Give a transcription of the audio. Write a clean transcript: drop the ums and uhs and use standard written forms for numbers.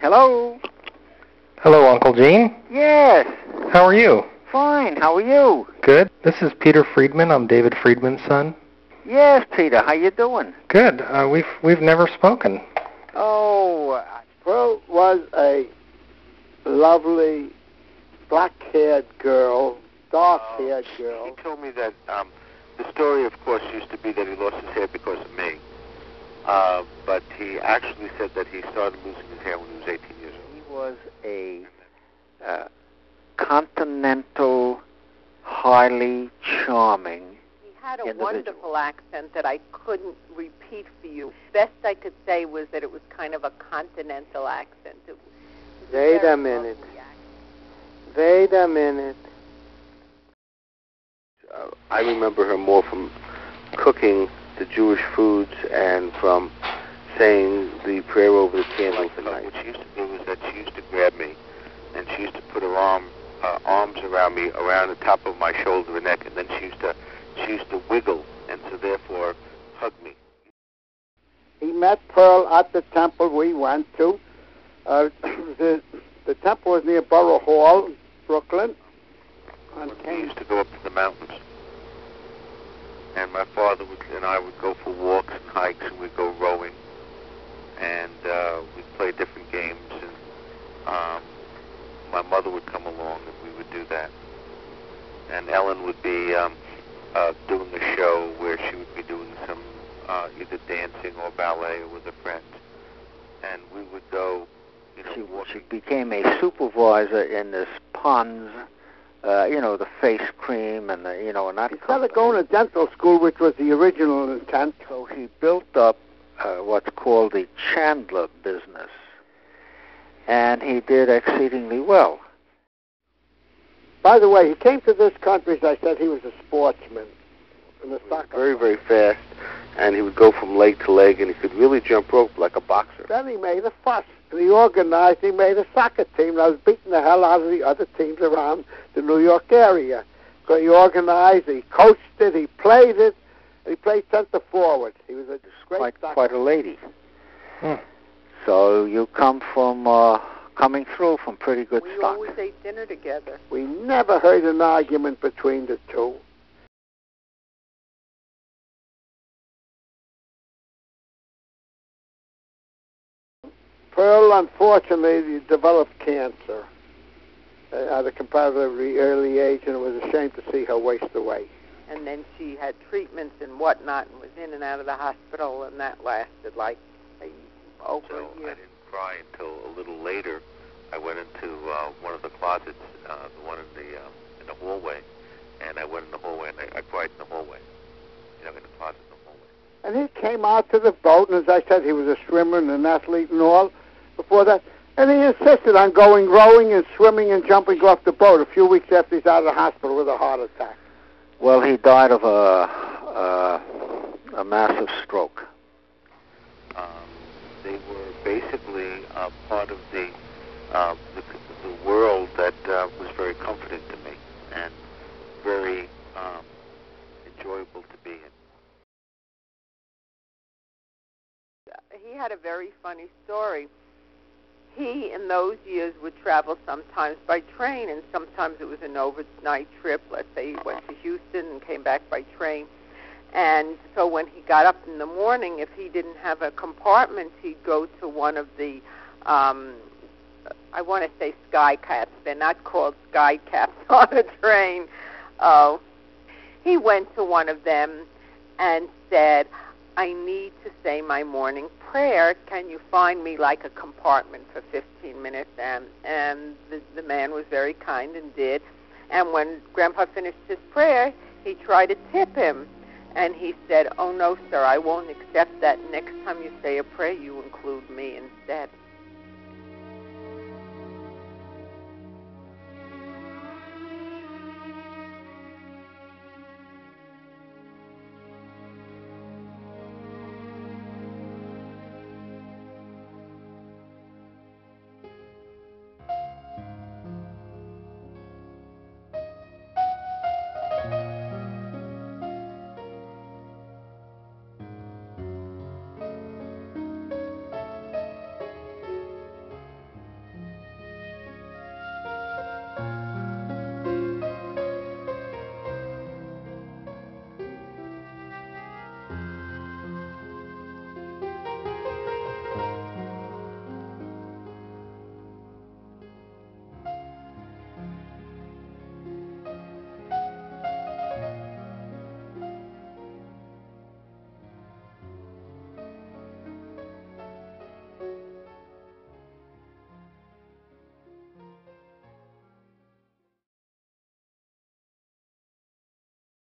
Hello? Hello, Uncle Gene. Yes. How are you? Fine. How are you? Good. This is Peter Friedman. I'm David Friedman's son. Yes, Peter. How you doing? Good. We've never spoken. Oh, Pearl was a lovely black-haired girl, dark-haired girl. He told me that the story, of course, used to be that he lost his hair because of me. But he actually said that he started losing his hair when he was 18 years old. he was a continental, highly charming He had a individual. wonderful accent that I couldn't repeat for you. Best I could say was that it was kind of a continental accent. It was Wait very a minute. lovely accent. Wait a minute. I remember her more from cooking the Jewish foods and from saying the prayer over the candles at night. What she used to do was that she used to grab me, and she used to put her arms around me, around the top of my shoulder and neck, and then she used to wiggle, and so therefore hug me. He met Pearl at the temple we went to. The temple was near Borough Hall, Brooklyn. And We used to go up to the mountains, and my father and I would go for walks and hikes, and we'd go rowing, and we'd play different games, and my mother would come along, and we would do that. And Ellen would be doing a show where she would be doing some either dancing or ballet with a friend, and we would go, She became a supervisor in this Pond's, the face cream and and that. instead of going to dental school, which was the original intent, So he built up what's called the Chandler business, and he did exceedingly well. by the way, he came to this country, as I said, he was a sportsman. In the soccer. very, very fast, and he would go from leg to leg, and he could really jump rope like a boxer. Then he made a fuss. And he organized, he made a soccer team that was beating the hell out of the other teams around the New York area. So he organized, he coached it, he played it, and he played center forward. He was a great soccer Quite a lady. Hmm. So you come from coming through from pretty good We stock. always ate dinner together. We never heard an argument between the two. Pearl, unfortunately, developed cancer at a comparatively early age, and it was a shame to see her waste away. And then she had treatments and whatnot and was in and out of the hospital, and that lasted like over So a I year. didn't cry until a little later. I went into one of the closets, the one in the hallway, and I went in the hallway, and I cried in the hallway, in the closet in the hallway. And he came out to the boat, and as I said, he was a swimmer and an athlete and all before that. And he insisted on going rowing and swimming and jumping off the boat a few weeks after he's out of the hospital with a heart attack. Well, he died of a massive stroke. They were basically part of the world that was very comforting to me and very enjoyable to be in. He had a very funny story. He, in those years, would travel sometimes by train, and sometimes it was an overnight trip. Let's say he went to Houston and came back by train. And so when he got up in the morning, if he didn't have a compartment, he'd go to one of the, I want to say sky caps. They're not called sky caps on a train. He went to one of them and said, I need to say my morning prayer. Can you find me like a compartment for 15 minutes? And the man was very kind and did. And when Grandpa finished his prayer, he tried to tip him. And he said, oh, no, sir, I won't accept that. Next time you say a prayer, you include me instead.